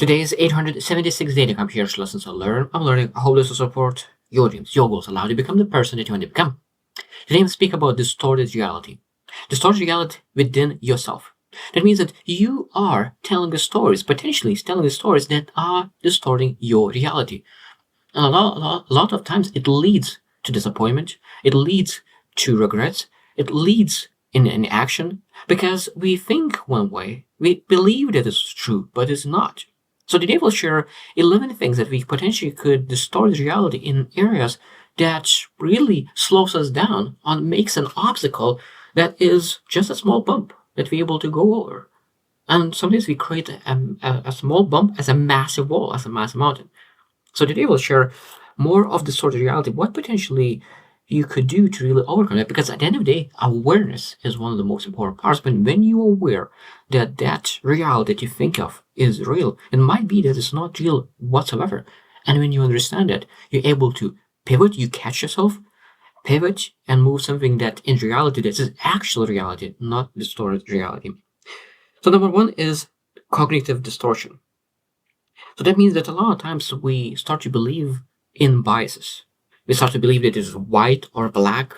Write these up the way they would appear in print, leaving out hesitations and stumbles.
Today's 876 day to come here to lessons to learn. I'm learning how to support your dreams, your goals, allow you to become the person that you want to become. Today we speak about distorted reality. Distorted reality within yourself. That means that you are telling the stories, potentially telling the stories that are distorting your reality. And a lot of times it leads to disappointment, it leads to regrets, it leads in action because we think one way, we believe that it's true, but it's not. So today we'll share 11 things that we potentially could distort reality in areas that really slows us down and makes an obstacle that is just a small bump that we're able to go over. And sometimes we create a small bump as a massive wall, as a massive mountain. So today we'll share more of the sort of reality, what potentially you could do to really overcome it. Because at the end of the day, awareness is one of the most important parts. But when you're aware that that reality that you think of is real, it might be that it's not real whatsoever. And when you understand that, you're able to pivot, you catch yourself, pivot, and move something that in reality this is actual reality, not distorted reality. So number one is cognitive distortion. So that means that a lot of times we start to believe in biases. We start to believe that it's white or black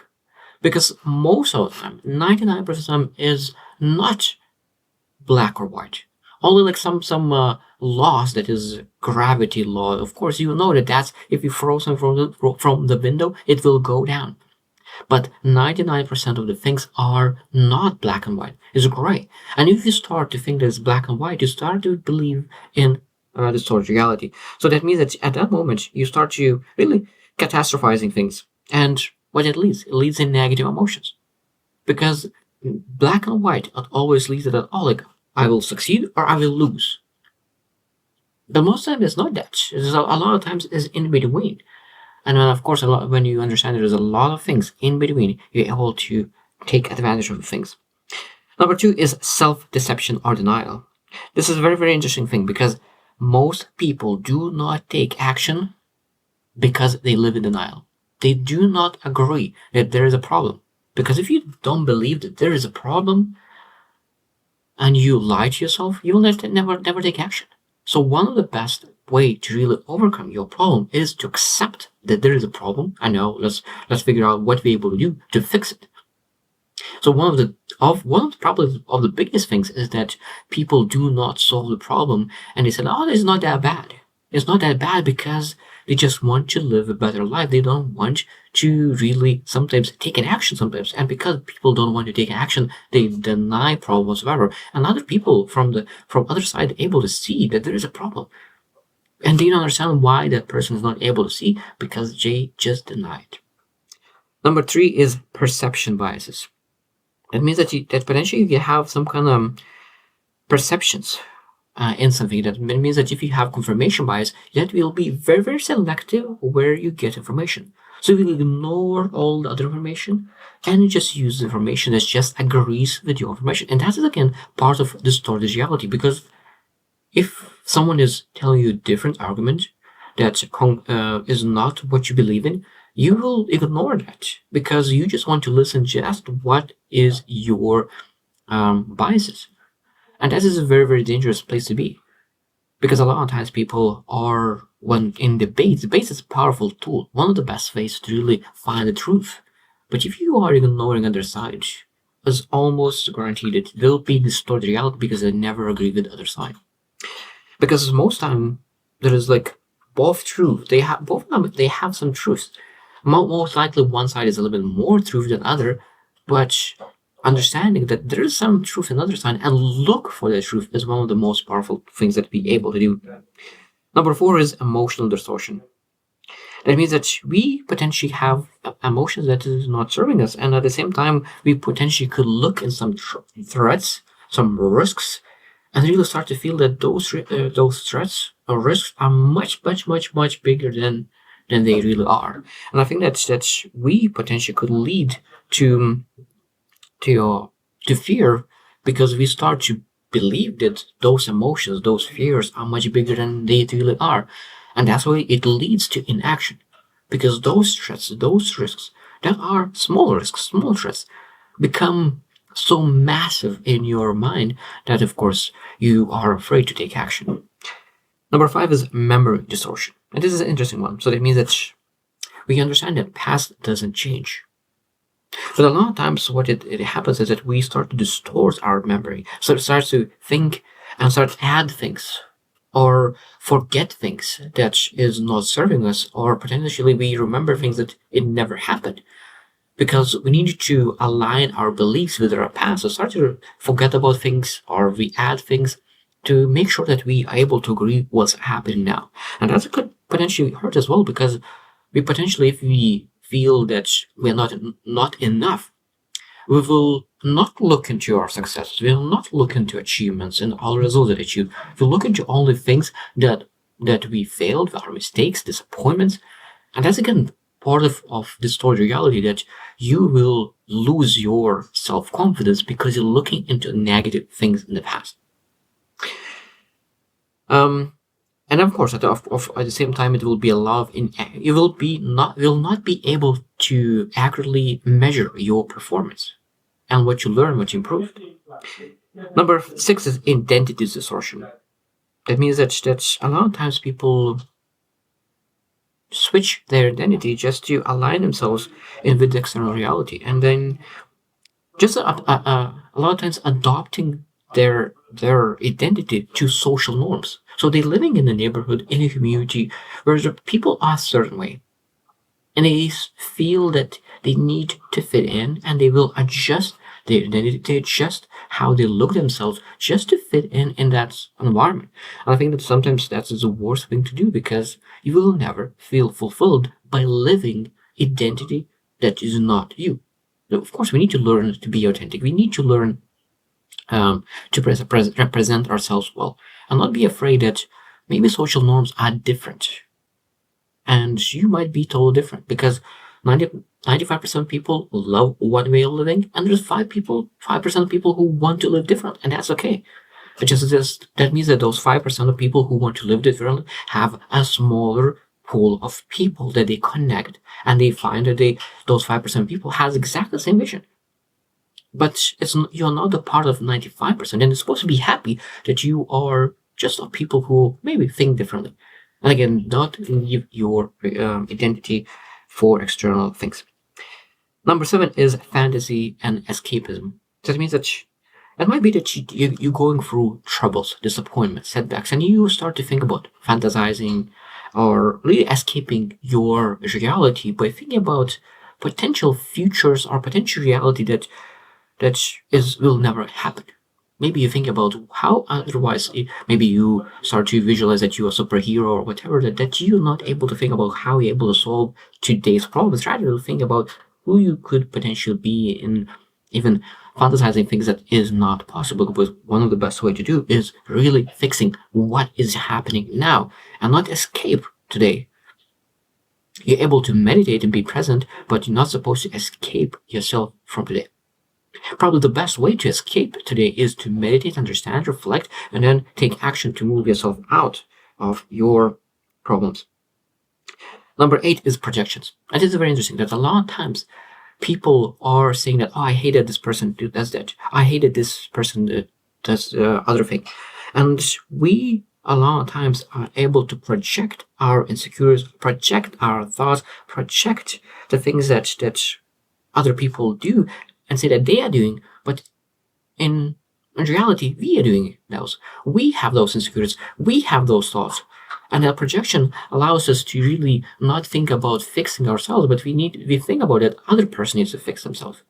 because most of the time, 99% of the time is not black or white. Only like some laws that is gravity law. Of course, you know that that's if you throw something from the window, it will go down. But 99% of the things are not black and white. It's gray. And if you start to think that it's black and white, you start to believe in distorted reality. So that means that at that moment, you start to really catastrophizing things. And what it leads? It leads in negative emotions. Because black and white, it always leads to that, oh, like, I will succeed or I will lose. But most of the time, it's not that. It's a lot of times it's in between. And then, of course, when you understand there's a lot of things in between, you're able to take advantage of things. Number two is self-deception or denial. This is a very, very interesting thing because most people do not take action because they live in denial. They do not agree that there is a problem. Because if you don't believe that there is a problem and you lie to yourself, you will never take action. So one of the best way to really overcome your problem is to accept that there is a problem. And now let's figure out what we're able to do to fix it. So one of the problems of the biggest things is that people do not solve the problem and they say, oh, it's not that bad. It's not that bad because they just want to live a better life. They don't want to really sometimes take an action sometimes. And because people don't want to take action, they deny problems whatsoever. And other people from other side are able to see that there is a problem. And they don't understand why that person is not able to see because they just denied. Number three is perception biases. That means that potentially you have some kind of perceptions in something. That means that if you have confirmation bias, that will be very, very selective where you get information. So you will ignore all the other information and you just use the information that just agrees with your information. And that is again part of distorted reality because if someone is telling you a different argument that is not what you believe in, you will ignore that because you just want to listen just what is your biases. And that is a very, very dangerous place to be because a lot of times people are, when in debate is a powerful tool, one of the best ways to really find the truth. But if you are ignoring other side, it's almost guaranteed that they'll be distorted reality because they never agree with the other side. Because most time there is like both truth. They have both of them. They have some truth. Most likely, one side is a little bit more truth than other, but understanding that there is some truth in the other side and look for that truth is one of the most powerful things that we able to do. Number four is emotional distortion. That means that we potentially have emotions that is not serving us, and at the same time, we potentially could look in some threats, some risks, and really start to feel that those threats or risks are much, much, much, much bigger than they really are. And I think that we potentially could lead to to fear because we start to believe that those emotions, those fears are much bigger than they really are. And that's why it leads to inaction. Because those threats, those risks that are small risks, small threats, become so massive in your mind that of course you are afraid to take action. Number 5 is memory distortion. And this is an interesting one. So that means that we understand that past doesn't change. But a lot of times what it happens is that we start to distort our memory. So it starts to think and start to add things or forget things that is not serving us, or potentially we remember things that it never happened. Because we need to align our beliefs with our past. So start to forget about things or we add things to make sure that we are able to agree what's happening now. And that could potentially hurt as well, because we potentially, if we feel that we're not enough, we will not look into our successes. We will not look into achievements and all results that achieved. We'll look into only things that we failed, our mistakes, disappointments. And that's again part of distorted reality, that you will lose your self-confidence because you're looking into negative things in the past. And of course, at the same time, it will be a lot of you will not be able to accurately measure your performance and what you learn, what you improve. Number 6 is identity distortion. That means that a lot of times people switch their identity just to align themselves with the external reality, and then just a lot of times adopting their identity to social norms. So they're living in a neighborhood, in a community where the people are a certain way, and they feel that they need to fit in, and they will adjust their identity, they adjust how they look themselves just to fit in that environment. And I think that sometimes that's the worst thing to do, because you will never feel fulfilled by living identity that is not you. Now, of course, we need to learn to be authentic. We need to learn to represent ourselves well, and not be afraid that maybe social norms are different, and you might be totally different, because 95% of people love one way of living, and there's 5% of people who want to live different, and that's okay. It just that means that those 5% of people who want to live differently have a smaller pool of people that they connect, and they find that those 5% of people has exactly the same vision. But you're not a part of 95%, and it's supposed to be happy that you are just of people who maybe think differently. And again, not leave your identity for external things. Number 7 is fantasy and escapism. That means that it might be that you're going through troubles, disappointments, setbacks, and you start to think about fantasizing or really escaping your reality by thinking about potential futures or potential reality that will never happen. Maybe you think about how otherwise, maybe you start to visualize that you're a superhero or whatever, that you're not able to think about how you're able to solve today's problems. Rather, think about who you could potentially be, in even fantasizing things that is not possible. Because one of the best way to do is really fixing what is happening now and not escape today. You're able to meditate and be present, but you're not supposed to escape yourself from today. Probably the best way to escape today is to meditate, understand, reflect, and then take action to move yourself out of your problems. Number 8 is projections. And this is very interesting, that a lot of times people are saying that, oh, I hated this person who does that. I hated this person that does other thing. And we a lot of times are able to project our insecurities, project our thoughts, project the things that other people do, and say that they are doing, but in reality, we are doing those. We have those insecurities. We have those thoughts. And that projection allows us to really not think about fixing ourselves, but we think about that other person needs to fix themselves.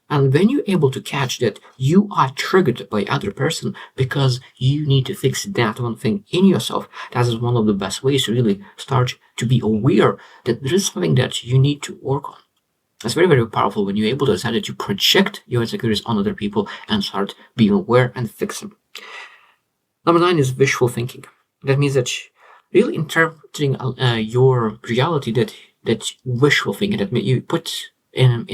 And when you're able to catch that you are triggered by other person because you need to fix that one thing in yourself, that is one of the best ways to really start to be aware that there is something that you need to work on. It's very, very powerful when you're able to decide to project your insecurities on other people and start being aware and fix them. Number 9 is visual thinking. That means that really interpreting your reality, that wishful thinking, that you put in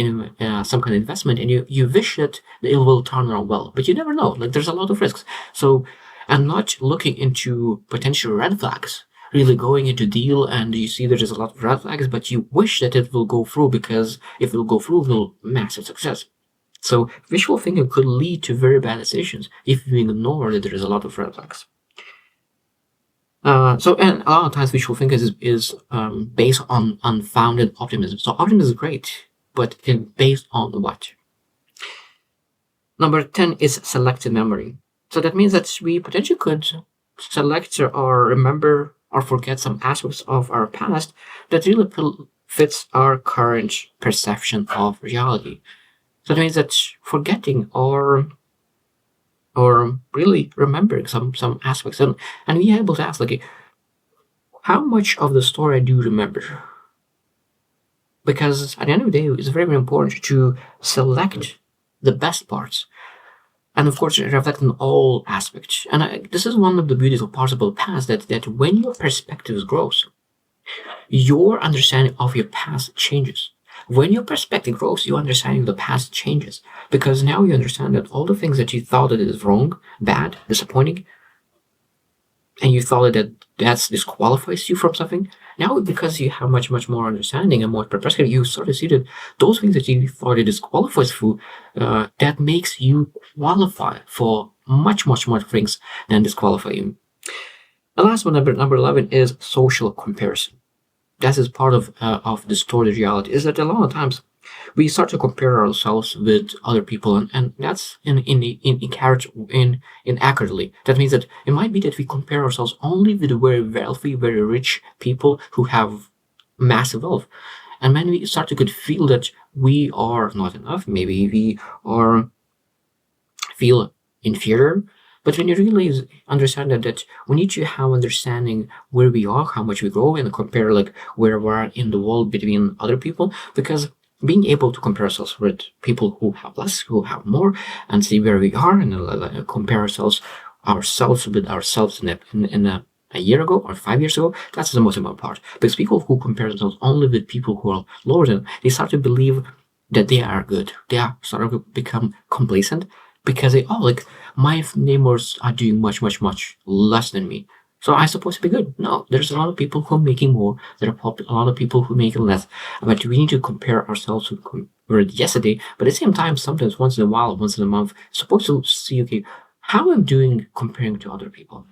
some kind of investment and you wish that it will turn around well, but you never know. Like, there's a lot of risks. So, and not looking into potential red flags, really going into deal and you see there's a lot of red flags, but you wish that it will go through, because if it will go through, it will massive success. So visual thinking could lead to very bad decisions if you ignore that there is a lot of red flags. And a lot of times wishful thinking is based on unfounded optimism. So optimism is great, but it's based on what? Number 10 is selective memory. So that means that we potentially could select or remember or forget some aspects of our past that really fits our current perception of reality. So that means that forgetting or really remembering some aspects and be able to ask like how much of the story I do remember. Because at the end of the day, it's very, very important to select the best parts and of course reflect on all aspects. And this is one of the beautiful parts about past that when your perspective grows, your understanding of your past changes. When your perspective grows, your understanding of the past changes because now you understand that all the things that you thought that is wrong, bad, disappointing, and you thought that that disqualifies you from something. Now, because you have much, much more understanding and more perspective, you sort of see that those things that you thought it disqualifies you, that makes you qualify for much, much more things than disqualify you. The last one, number 11, is social comparison. That is part of distorted reality. Is that a lot of times we start to compare ourselves with other people, and that's inaccurately. That means that it might be that we compare ourselves only with very wealthy, very rich people who have massive wealth, and when we start to could feel that we are not enough, maybe we are feel inferior. But when you really understand that we need to have understanding where we are, how much we grow, and compare like where we are in the world between other people, because being able to compare ourselves with people who have less, who have more, and see where we are, and compare ourselves with ourselves a year ago or 5 years ago, that's the most important part. Because people who compare themselves only with people who are lower than, they start to believe that they are good. They are sort of become complacent because like my neighbors are doing much, much, much less than me. So I'm supposed to be good. No, there's a lot of people who are making more. There are a lot of people who are making less. But we need to compare ourselves with yesterday. But at the same time, sometimes once in a while, once in a month, supposed to see, okay, how I'm doing comparing to other people.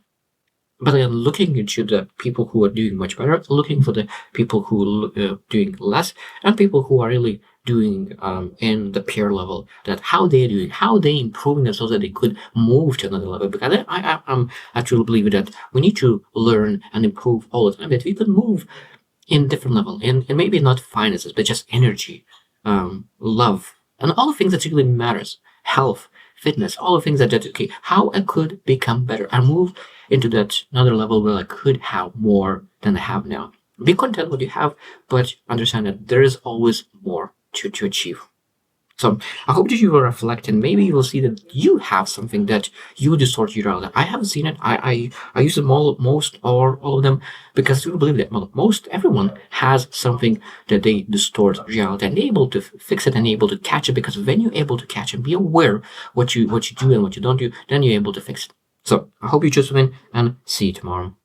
But then looking into the people who are doing much better, looking for the people who are doing less, and people who are really doing in the peer level, that how they're doing, how they improving themselves, that they could move to another level. Because I truly believe that we need to learn and improve all the time. That we could move in different level, and maybe not finances, but just energy, love, and all the things that really matters, health, fitness, all the things that okay, how I could become better and move into that another level where I could have more than I have now. Be content what you have, but understand that there is always more to achieve. So I hope that you will reflect and maybe you will see that you have something that you distort your reality. I haven't seen it. I use them most or all of them because I do believe that most everyone has something that they distort reality and they're able to fix it and able to catch it, because when you're able to catch and be aware what you do and what you don't do, then you're able to fix it. So I hope you just win and see you tomorrow.